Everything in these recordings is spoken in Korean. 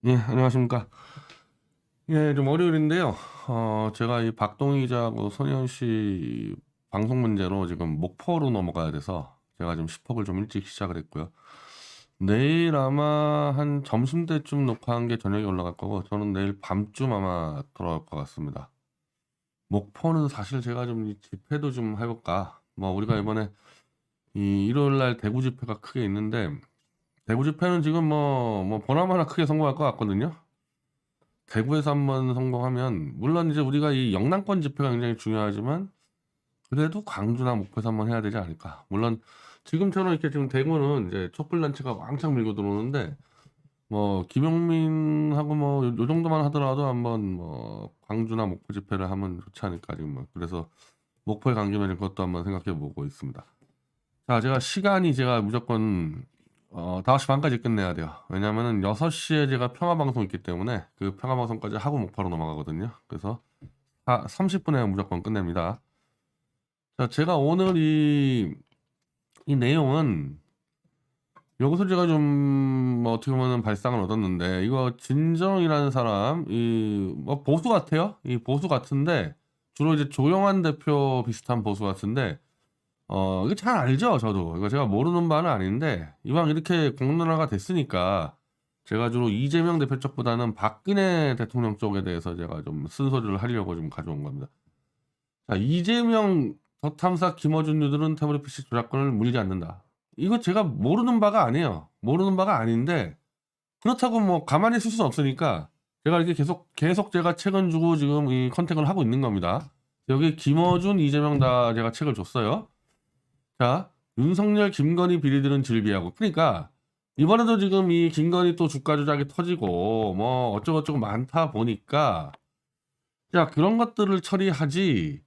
예, 안녕하십니까. 예, 좀 월요일인데요. 제가 이 박동희 기자하고 손혜원 씨 방송 문제로 지금 목포로 넘어가야 돼서 제가 좀 10억을 좀 일찍 시작을 했고요. 내일 아마 한 점심때쯤 녹화한 게 저녁에 올라갈 거고, 저는 내일 밤쯤 아마 돌아올 것 같습니다. 목포는 사실 제가 좀 집회도 좀 해볼까. 뭐, 우리가 이번에 이 일요일 날 대구 집회가 크게 있는데, 대구 집회는 지금 뭐, 보나마나 크게 성공할 것 같거든요. 대구에서 한번 성공하면 물론 이제 우리가 이 영남권 집회가 굉장히 중요하지만 그래도 광주나 목포에서 한번 해야 되지 않을까. 물론 지금처럼 이렇게 지금 대구는 이제 촛불단체가 왕창 밀고 들어오는데 뭐 김용민하고 뭐 요 정도만 하더라도 한번 뭐 광주나 목포 집회를 하면 좋지 않을까 지금 뭐 그래서 목포에 간 김에 그것도 한번 생각해 보고 있습니다. 자, 제가 무조건 5시 반까지 끝내야 돼요. 왜냐면은 6시에 제가 평화방송 있기 때문에 그 평화방송까지 하고 목포로 넘어가거든요. 그래서 30분에 무조건 끝냅니다. 자, 제가 오늘 이 내용은 여기서 제가 좀뭐 어떻게 보면 발상을 얻었는데 이거 진정이라는 사람 이 뭐 보수 같아요. 이 보수 같은데 주로 이제 조영환 대표 비슷한 보수 같은데 이거 잘 알죠, 저도. 이거 제가 모르는 바는 아닌데, 이왕 이렇게 공론화가 됐으니까, 제가 주로 이재명 대표 쪽보다는 박근혜 대통령 쪽에 대해서 제가 좀 쓴소리를 하려고 좀 가져온 겁니다. 자, 이재명 저탐사 김어준 유들은 태블릿 PC 조작권을 물지 않는다. 이거 제가 모르는 바가 아니에요. 모르는 바가 아닌데, 그렇다고 뭐 가만히 있을 수는 없으니까, 제가 이렇게 계속 제가 책을 주고 지금 이 컨택을 하고 있는 겁니다. 여기 김어준, 이재명 다 제가 책을 줬어요. 자, 윤석열, 김건희 비리들은 즐비하고. 그러니까 이번에도 지금 이 김건희 또 주가 조작이 터지고 뭐 어쩌고저쩌고 많다 보니까 자, 그런 것들을 처리하지.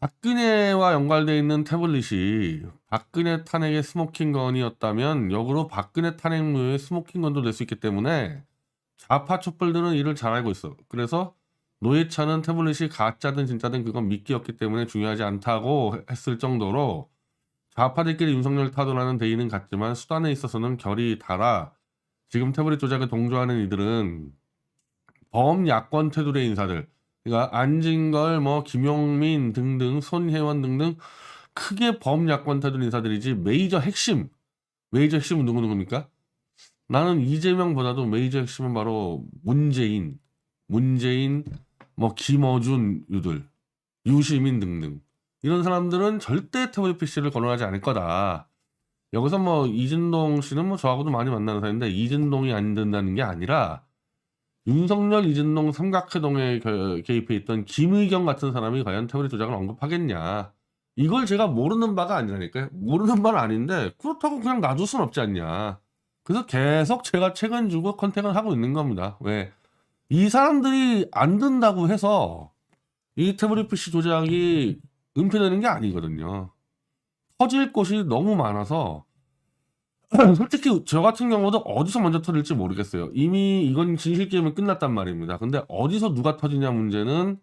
박근혜와 연관돼 있는 태블릿이 박근혜 탄핵의 스모킹 건이었다면 역으로 박근혜 탄핵무효의 스모킹 건도 될 수 있기 때문에 좌파 촛불들은 이를 잘 알고 있어. 그래서 노회찬은 태블릿이 가짜든 진짜든 그건 미끼였기 때문에 중요하지 않다고 했을 정도로 좌파들끼리 윤석열 타도라는 대의는 같지만 수단에 있어서는 결이 달아 지금 태블릿 조작에 동조하는 이들은 범야권 테두리의 인사들, 그러니까 안진걸, 뭐 김용민 등등, 손혜원 등등 크게 범야권 테두리 인사들이지 메이저 핵심은 누구입니까? 나는 이재명보다도 메이저 핵심은 바로 문재인, 뭐 김어준 유시민 등등 이런 사람들은 절대 태블릿 PC를 거론하지 않을 거다. 여기서 뭐 이진동 씨는 뭐 저하고도 많이 만나는 사이인데 이진동이 안 된다는 게 아니라 윤석열, 이진동 삼각회동에 개입해 있던 김의겸 같은 사람이 과연 태블릿 조작을 언급하겠냐. 이걸 제가 모르는 바가 아니라니까요. 모르는 바는 아닌데 그렇다고 그냥 놔둘 순 없지 않냐. 그래서 계속 제가 책은 주고 컨택을 하고 있는 겁니다. 왜? 이 사람들이 안 된다고 해서 이 태블릿 PC 조작이 은폐되는 게 아니거든요. 터질 곳이 너무 많아서 솔직히 저 같은 경우도 어디서 먼저 터질지 모르겠어요. 이미 이건 진실 게임은 끝났단 말입니다. 근데 어디서 누가 터지냐 문제는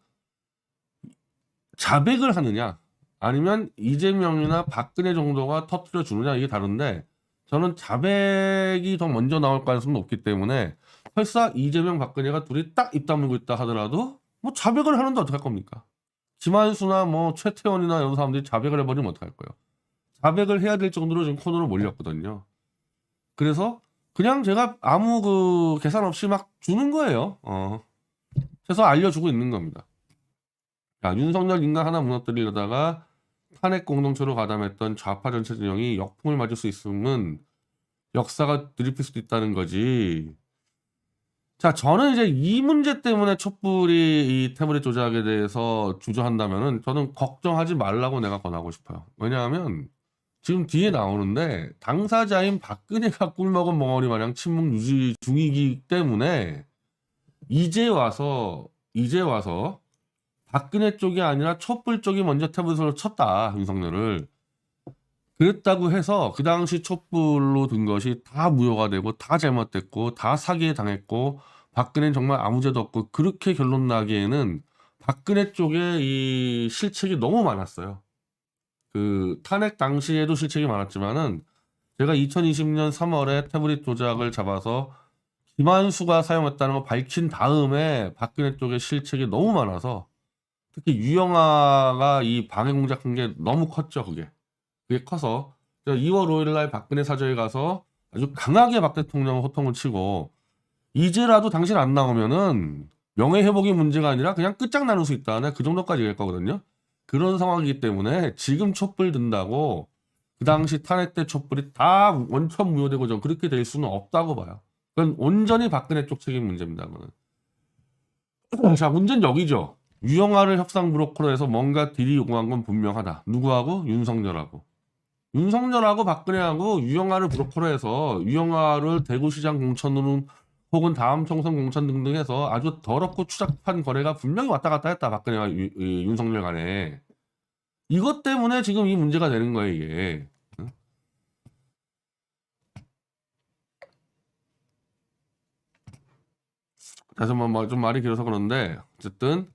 자백을 하느냐 아니면 이재명이나 박근혜 정도가 터뜨려 주느냐 이게 다른데 저는 자백이 더 먼저 나올 가능성은 높기 때문에 설사 이재명 박근혜가 둘이 딱 입 다물고 있다 하더라도 뭐 자백을 하는데 어떡할 겁니까? 김한수나 뭐 최태원이나 이런 사람들이 자백을 해버리면 어떡할 거예요? 자백을 해야 될 정도로 지금 코너로 몰렸거든요. 그래서 그냥 제가 아무 그 계산 없이 막 주는 거예요. 그래서 알려주고 있는 겁니다. 자, 윤석열 인간 하나 무너뜨리려다가 탄핵 공동체로 가담했던 좌파 전체 진영이 역풍을 맞을 수 있으면 역사가 들이필 수도 있다는 거지. 자, 저는 이제 이 문제 때문에 촛불이 이 태블릿 조작에 대해서 주저한다면은 저는 걱정하지 말라고 내가 권하고 싶어요. 왜냐하면 지금 뒤에 나오는데 당사자인 박근혜가 꿀먹은 멍어리 마냥 침묵 유지 중이기 때문에 이제 와서 박근혜 쪽이 아니라 촛불 쪽이 먼저 태블릿으로 쳤다 윤석열을. 그랬다고 해서 그 당시 촛불로 든 것이 다 무효가 되고 다 잘못됐고 다 사기에 당했고 박근혜는 정말 아무 죄도 없고 그렇게 결론 나기에는 박근혜 쪽에 이 실책이 너무 많았어요. 그 탄핵 당시에도 실책이 많았지만은 제가 2020년 3월에 태블릿 조작을 잡아서 김한수가 사용했다는 걸 밝힌 다음에 박근혜 쪽의 실책이 너무 많아서 특히 유영아가 이 방해 공작한 게 너무 컸죠. 그게 커서 2월 5일 날 박근혜 사저에 가서 아주 강하게 박 대통령 호통을 치고 이제라도 당신 안 나오면은 명예회복이 문제가 아니라 그냥 끝장나는 수 있다. 내가 그 정도까지 얘기할 거거든요. 그런 상황이기 때문에 지금 촛불 든다고 그 당시 탄핵 때 촛불이 다 원천 무효되고 좀 그렇게 될 수는 없다고 봐요. 그건 온전히 박근혜 쪽 책임 문제입니다. 그거는. 자, 문제는 여기죠. 유영아를 협상 브로커로 해서 뭔가 딜이 요구한 건 분명하다. 누구하고? 윤석열하고. 윤석열하고 박근혜하고 유영아를 브로커로 해서 유영아를 대구시장 공천으로 혹은 다음 총선 공천 등등 해서 아주 더럽고 추잡한 거래가 분명히 왔다 갔다 했다. 박근혜와 윤석열 간에. 이것 때문에 지금 이 문제가 되는 거예요, 이게. 다시 한번 좀 말이 길어서 그런데 어쨌든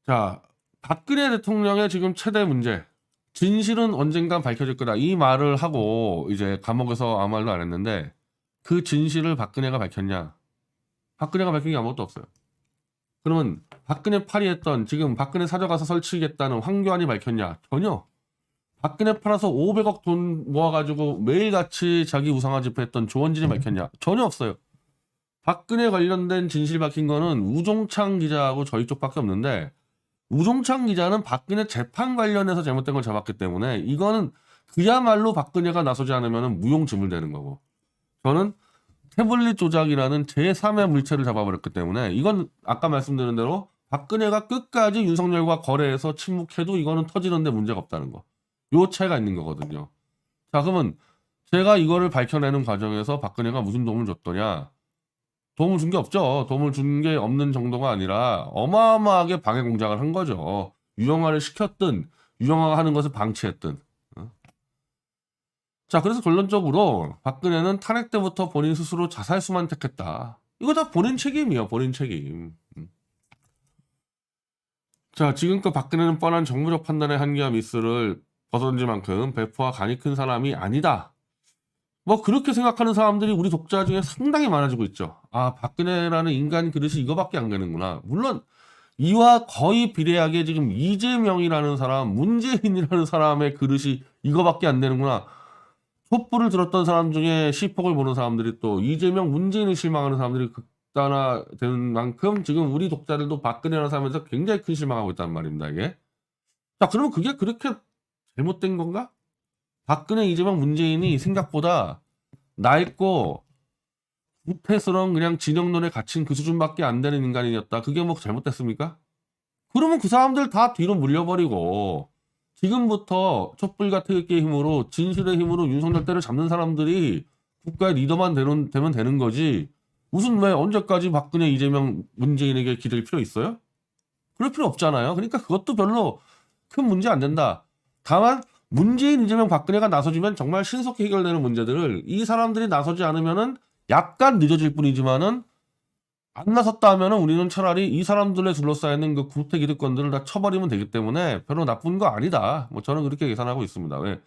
자, 박근혜 대통령의 지금 최대 문제. 진실은 언젠간 밝혀질 거다. 이 말을 하고 이제 감옥에서 아무 말도 안 했는데 그 진실을 박근혜가 밝혔냐? 박근혜가 밝힌 게 아무것도 없어요. 그러면 박근혜 파리했던 지금 박근혜 사저가서 설치겠다는 황교안이 밝혔냐? 전혀. 박근혜 팔아서 500억 돈 모아가지고 매일같이 자기 우상화 집회했던 조원진이 밝혔냐? 전혀 없어요. 박근혜 관련된 진실 밝힌 거는 우종창 기자하고 저희 쪽밖에 없는데 우종창 기자는 박근혜 재판 관련해서 잘못된 걸 잡았기 때문에 이거는 그야말로 박근혜가 나서지 않으면 무용지물되는 거고 저는 태블릿 조작이라는 제3의 물체를 잡아버렸기 때문에 이건 아까 말씀드린 대로 박근혜가 끝까지 윤석열과 거래해서 침묵해도 이거는 터지는데 문제가 없다는 거. 요 차이가 있는 거거든요. 자, 그러면 제가 이거를 밝혀내는 과정에서 박근혜가 무슨 도움을 줬더냐? 도움을 준 게 없죠. 도움을 준 게 없는 정도가 아니라 어마어마하게 방해 공작을 한 거죠. 유영아를 시켰든 유영아가 하는 것을 방치했든. 자, 그래서 결론적으로 박근혜는 탄핵 때부터 본인 스스로 자살수만 택했다. 이거 다 본인 책임이에요. 본인 책임. 자, 지금껏 박근혜는 뻔한 정무적 판단의 한계와 미스를 벗어던질 만큼 배포와 간이 큰 사람이 아니다. 뭐 그렇게 생각하는 사람들이 우리 독자 중에 상당히 많아지고 있죠. 아, 박근혜라는 인간 그릇이 이거밖에 안 되는구나. 물론 이와 거의 비례하게 지금 이재명이라는 사람, 문재인이라는 사람의 그릇이 이거밖에 안 되는구나. 촛불을 들었던 사람 중에 시폭을 보는 사람들이 또 이재명, 문재인을 실망하는 사람들이 극단화되는 만큼 지금 우리 독자들도 박근혜라는 사람에서 굉장히 큰 실망하고 있단 말입니다. 이게. 자, 그러면 그게 그렇게 잘못된 건가? 박근혜, 이재명, 문재인이 생각보다 낡고 구태스러운 그냥 진영론에 갇힌 그 수준밖에 안 되는 인간이었다. 그게 뭐 잘못됐습니까? 그러면 그 사람들 다 뒤로 물려버리고 지금부터 촛불과 태극기의 힘으로 진실의 힘으로 윤석열 때를 잡는 사람들이 국가의 리더만 되면 되는 거지. 무슨 왜 언제까지 박근혜, 이재명, 문재인에게 기댈 필요 있어요? 그럴 필요 없잖아요. 그러니까 그것도 별로 큰 문제 안 된다. 다만 문재인, 이재명, 박근혜가 나서주면 정말 신속히 해결되는 문제들을 이 사람들이 나서지 않으면은 약간 늦어질 뿐이지만은 안 나섰다 하면은 우리는 차라리 이 사람들에 둘러싸이는 그 구태 기득권들을 다 쳐버리면 되기 때문에 별로 나쁜 거 아니다. 뭐 저는 그렇게 계산하고 있습니다. 왜?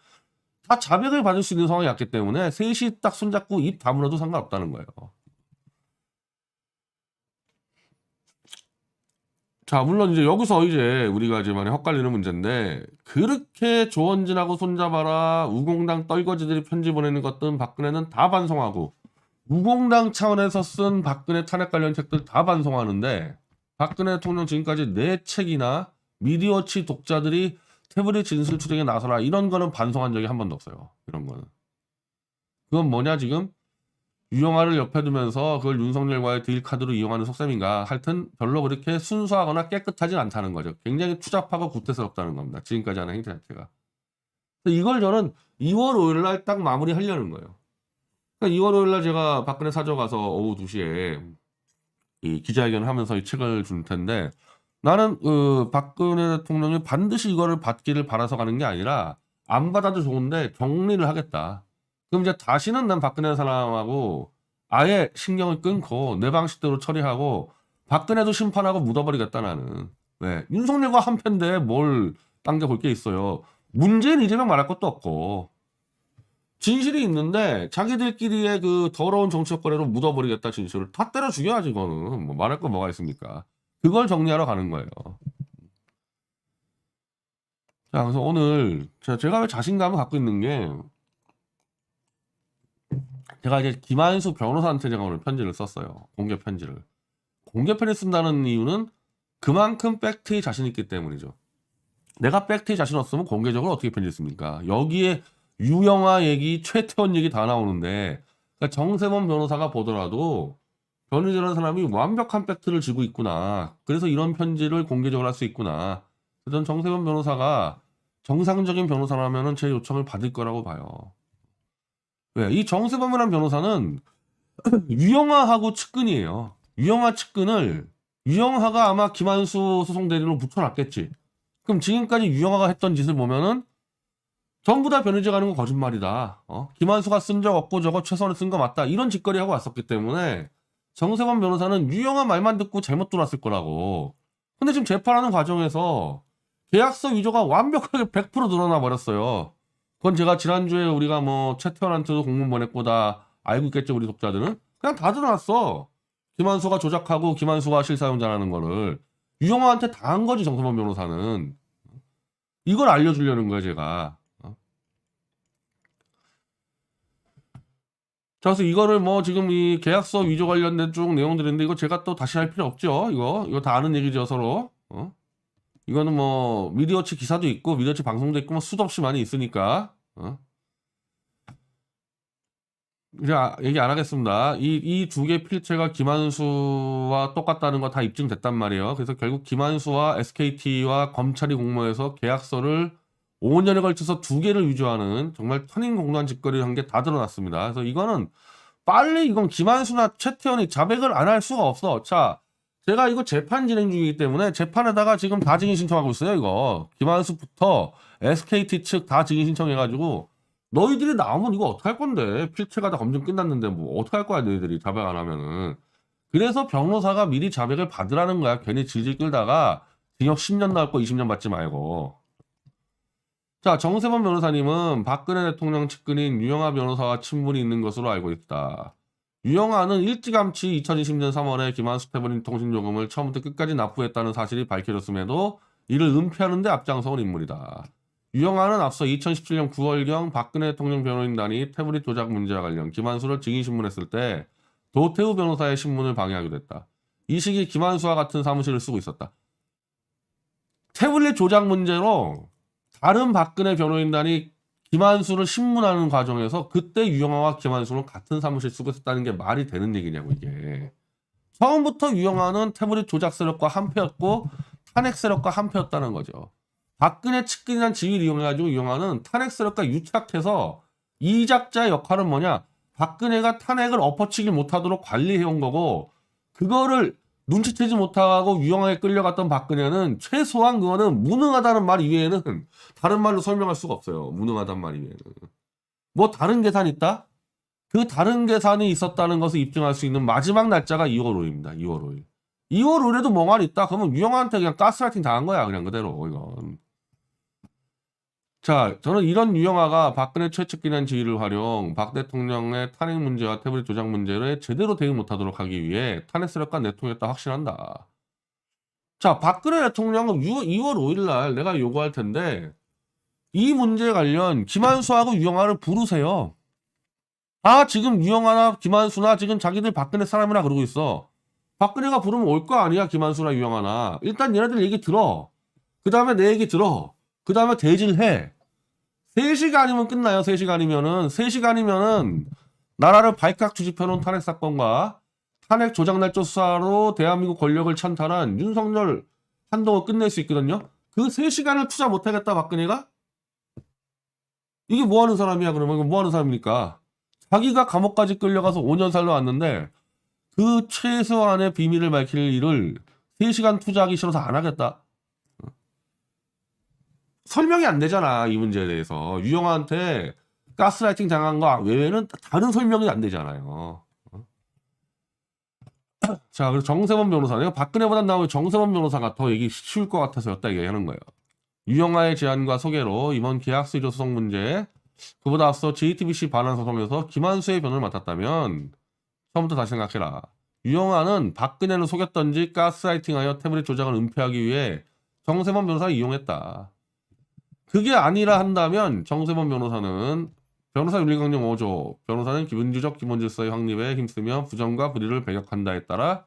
다 자백을 받을 수 있는 상황이 왔기 때문에 셋이 딱 손잡고 입 다물어도 상관없다는 거예요. 자, 물론 이제 여기서 이제 우리가 이제 많이 헛갈리는 문제인데 그렇게 조원진하고 손잡아라 우공당 떨거지들이 편지 보내는 것들은 박근혜는 다 반성하고 우공당 차원에서 쓴 박근혜 탄핵 관련 책들 다 반성하는데 박근혜 대통령 지금까지 4책이나 미디어치 독자들이 태블릿 진술 추적에 나서라 이런 거는 반성한 적이 한 번도 없어요. 이런 거는. 그건 뭐냐 지금? 유영아를 옆에 두면서 그걸 윤석열과의 딜 카드로 이용하는 속셈인가? 하여튼 별로 그렇게 순수하거나 깨끗하진 않다는 거죠. 굉장히 추잡하고 구태스럽다는 겁니다. 지금까지 하는 행태 자체가. 이걸 저는 2월 5일 날 딱 마무리하려는 거예요. 그러니까 2월 5일 날 제가 박근혜 사저 가서 오후 2시에 이 기자회견을 하면서 이 책을 줄 텐데 나는 박근혜 대통령이 반드시 이거를 받기를 바라서 가는 게 아니라 안 받아도 좋은데 정리를 하겠다. 그럼 이제 다시는 난 박근혜 사람하고 아예 신경을 끊고 내 방식대로 처리하고 박근혜도 심판하고 묻어버리겠다 나는. 왜? 윤석열과 한 편인데 뭘 당겨볼 게 있어요. 문재인, 이재명 말할 것도 없고 진실이 있는데 자기들끼리의 그 더러운 정치적 거래로 묻어버리겠다 진실을 다 때려 죽여야지 이거는 뭐 말할 거 뭐가 있습니까? 그걸 정리하러 가는 거예요. 자 그래서 오늘 제가 왜 자신감을 갖고 있는 게 제가 이제 김한수 변호사한테 제가 오늘 편지를 썼어요. 공개 편지를. 공개 편지 쓴다는 이유는 그만큼 팩트에 자신 있기 때문이죠. 내가 팩트에 자신 없으면 공개적으로 어떻게 편지 씁니까? 여기에 유영아 얘기, 최태원 얘기 다 나오는데 그러니까 정세범 변호사가 보더라도 변호사라는 사람이 완벽한 팩트를 쥐고 있구나. 그래서 이런 편지를 공개적으로 할 수 있구나. 저는 정세범 변호사가 정상적인 변호사라면 제 요청을 받을 거라고 봐요. 왜? 이 정세범이라는 변호사는 유영아하고 측근이에요. 유영아 측근을 유영아가 아마 김한수 소송 대리로 붙여놨겠지. 그럼 지금까지 유영아가 했던 짓을 보면은 전부 다 변호제 가는 거 거짓말이다. 김한수가 쓴 적 없고 저거 최선을 쓴 거 맞다. 이런 짓거리 하고 왔었기 때문에 정세범 변호사는 유영아 말만 듣고 잘못 들어왔을 거라고. 근데 지금 재판하는 과정에서 계약서 위조가 완벽하게 100% 드러나 버렸어요. 그건 제가 지난주에 우리가 뭐 최태원한테도 공문 보냈고 다 알고 있겠죠 우리 독자들은. 그냥 다 드러났어. 김한수가 조작하고 김한수가 실사용자라는 거를 유영아한테 다 한 거지 정세범 변호사는. 이걸 알려주려는 거예요 제가. 자, 그래서 이거를 뭐 지금 이 계약서 위조 관련된 쭉 내용들인데 이거 제가 또 다시 할 필요 없죠. 이거 다 아는 얘기죠 서로. 이거는 뭐 미디어치 기사도 있고 미디어치 방송도 있고 뭐 수도 없이 많이 있으니까. 이제 얘기 안 하겠습니다. 이 두 개 필체가 김한수와 똑같다는 거 다 입증됐단 말이에요. 그래서 결국 김한수와 SKT와 검찰이 공모해서 계약서를 5년에 걸쳐서 두 개를 위조하는 정말 터닝공단 짓거리를 한 게 다 드러났습니다. 그래서 이거는 빨리 이건 김한수나 최태원이 자백을 안 할 수가 없어. 자, 제가 이거 재판 진행 중이기 때문에 재판에다가 지금 다 증인 신청하고 있어요. 이거 김한수부터 SKT 측 다 증인 신청해가지고 너희들이 나오면 이거 어떡할 건데? 필체가 다 검증 끝났는데 뭐 어떡할 거야 너희들이 자백 안 하면은. 그래서 변호사가 미리 자백을 받으라는 거야. 괜히 질질 끌다가 징역 10년 나올 거 20년 받지 말고. 자, 정세범 변호사님은 박근혜 대통령 측근인 유영아 변호사와 친분이 있는 것으로 알고 있다. 유영아는 일찌감치 2020년 3월에 김한수 태블릿 통신요금을 처음부터 끝까지 납부했다는 사실이 밝혀졌음에도 이를 은폐하는 데 앞장서온 인물이다. 유영아는 앞서 2017년 9월경 박근혜 대통령 변호인단이 태블릿 조작 문제와 관련 김한수를 증인 신문했을 때 도태우 변호사의 신문을 방해하기도 했다. 이 시기 김한수와 같은 사무실을 쓰고 있었다. 태블릿 조작 문제로 다른 박근혜 변호인단이 김한수를 신문하는 과정에서 그때 유영아와 김한수는 같은 사무실 쓰고 있었다는 게 말이 되는 얘기냐고 이게. 처음부터 유영아는 태블릿 조작 세력과 한패였고 탄핵 세력과 한패였다는 거죠. 박근혜 측근이란 지위를 이용해가지고 유영아는 탄핵 세력과 유착해서 이작자의 역할은 뭐냐? 박근혜가 탄핵을 엎어치기 못하도록 관리해온 거고 그거를 눈치채지 못하고 유영아에 끌려갔던 박근혜는 최소한 그거는 무능하다는 말 이외에는 다른 말로 설명할 수가 없어요. 무능하다는 말 이외에는. 뭐 다른 계산이 있다? 그 다른 계산이 있었다는 것을 입증할 수 있는 마지막 날짜가 2월 5일입니다. 2월 5일. 2월 5일에도 멍하니 있다? 그러면 유영아한테 그냥 가스라이팅 당한 거야. 그냥 그대로 이건. 자, 저는 이런 유영아가 박근혜 최측근한 지위를 활용 박 대통령의 탄핵 문제와 태블릿 조작 문제를 제대로 대응 못하도록 하기 위해 탄핵 세력과 내통했다 확신한다. 자, 박근혜 대통령은 2월 5일 날 내가 요구할 텐데 이 문제에 관련 김한수하고 유영아를 부르세요. 아, 지금 유영아나 김한수나 지금 자기들 박근혜 사람이라 그러고 있어. 박근혜가 부르면 올 거 아니야, 김한수나 유영아나. 일단 얘네들 얘기 들어. 그 다음에 내 얘기 들어. 그 다음에 대질해. 3시간이면 끝나요. 3시간이면은. 3시간이면은 나라를 발칵 뒤집혀놓은 탄핵 사건과 탄핵 조작날조 수사로 대한민국 권력을 찬탈한 윤석열 한동안 끝낼 수 있거든요. 그 3시간을 투자 못하겠다 박근혜가? 이게 뭐하는 사람이야 그러면? 이거 뭐하는 사람입니까? 자기가 감옥까지 끌려가서 5년 살러 왔는데 그 최소한의 비밀을 밝힐 일을 3시간 투자하기 싫어서 안 하겠다. 설명이 안 되잖아 이 문제에 대해서. 유영아한테 가스라이팅 당한 거 외에는 다른 설명이 안 되잖아요. 자, 그래서 정세범 변호사, 내가 박근혜보다 나오면 정세범 변호사가 더 얘기 쉬울 것 같아서 였다 얘기하는 거예요. 유영아의 제안과 소개로 이번 계약서 위조 소송 문제에 그보다 앞서 JTBC 반환 소송에서 김한수의 변을 맡았다면 처음부터 다시 생각해라. 유영아는 박근혜를 속였던지 가스라이팅하여 태블릿 조작을 은폐하기 위해 정세범 변호사를 이용했다. 그게 아니라 한다면 정세범 변호사는 변호사 윤리강령 5조 변호사는 민주적 기본질서의 확립에 힘쓰며 부정과 불의를 배격한다에 따라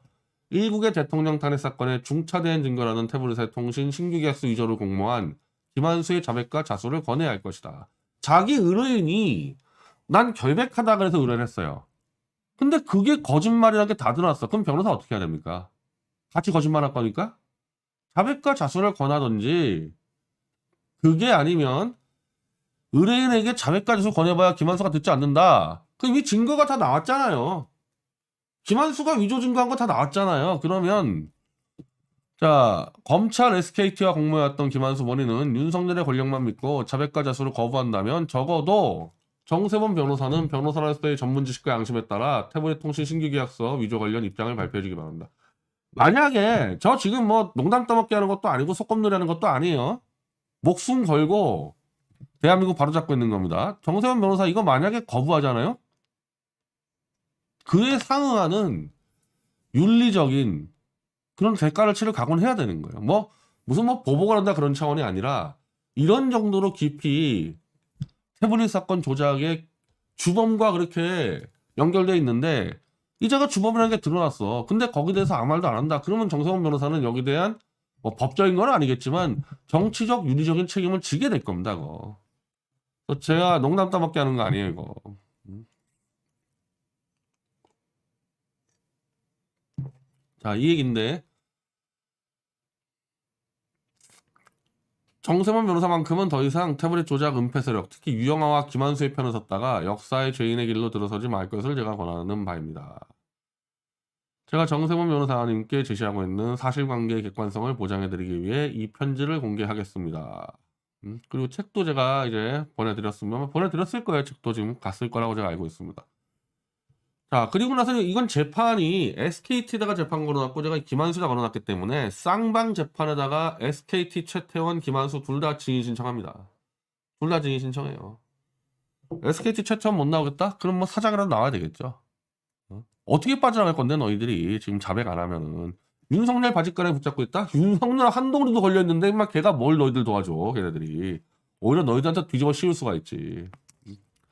일국의 대통령 탄핵 사건의 중차대한 증거라는 태블릿의 통신 신규 계약서 위조를 공모한 김한수의 자백과 자수를 권해야 할 것이다. 자기 의뢰인이 난 결백하다 그래서 의뢰를 했어요. 근데 그게 거짓말이라는 게 다 드러났어. 그럼 변호사 어떻게 해야 됩니까? 같이 거짓말할 거니까? 자백과 자수를 권하든지 그게 아니면 의뢰인에게 자백과 자수를 권해봐야 김한수가 듣지 않는다. 그 이미 증거가 다 나왔잖아요. 김한수가 위조 증거한 거 다 나왔잖아요. 그러면 자 검찰 SKT와 공모했던 김한수 본인은 윤석열의 권력만 믿고 자백과 자수를 거부한다면 적어도 정세범 변호사는 변호사로서의 전문 지식과 양심에 따라 태블릿 통신 신규 계약서 위조 관련 입장을 발표해 주기 바랍니다. 만약에 저 지금 뭐 농담 떠먹기 하는 것도 아니고 속검놀이 하는 것도 아니에요. 목숨 걸고 대한민국 바로잡고 있는 겁니다. 정세범 변호사 이거 만약에 거부하잖아요. 그에 상응하는 윤리적인 그런 대가를 치를 각오는 해야 되는 거예요. 뭐 무슨 뭐 보복을 한다 그런 차원이 아니라 이런 정도로 깊이 태블릿 사건 조작의 주범과 그렇게 연결돼 있는데 이제가 주범이라는 게 드러났어. 근데 거기에 대해서 아무 말도 안 한다. 그러면 정세범 변호사는 여기에 대한 뭐 법적인 건 아니겠지만 정치적 윤리적인 책임을 지게 될 겁니다. 그거. 제가 농담 따먹게 하는 거 아니에요. 이거. 자, 이 얘기인데 정세범 변호사만큼은 더 이상 태블릿 조작 은폐 세력, 특히 유영아와 김한수의 편을 섰다가 역사의 죄인의 길로 들어서지 말 것을 제가 권하는 바입니다. 제가 정세범 변호사님께 제시하고 있는 사실관계의 객관성을 보장해드리기 위해 이 편지를 공개하겠습니다. 그리고 책도 제가 이제 보내드렸을 거예요. 책도 지금 갔을 거라고 제가 알고 있습니다. 자, 그리고 나서 이건 재판이 SKT에다가 재판 걸어놨고 제가 김한수에다 걸어놨기 때문에 쌍방 재판에다가 SKT 최태원, 김한수 둘 다 증인 신청합니다. 둘 다 증인 신청해요. SKT 최태원 못 나오겠다? 그럼 뭐 사장이라도 나와야 되겠죠. 어떻게 빠져나갈 건데 너희들이 지금 자백 안 하면은. 윤석열 바짓가랑에 붙잡고 있다? 윤석열 한동훈도 걸려있는데 막 걔가 뭘 너희들 도와줘 걔네들이. 오히려 너희들한테 뒤집어 씌울 수가 있지.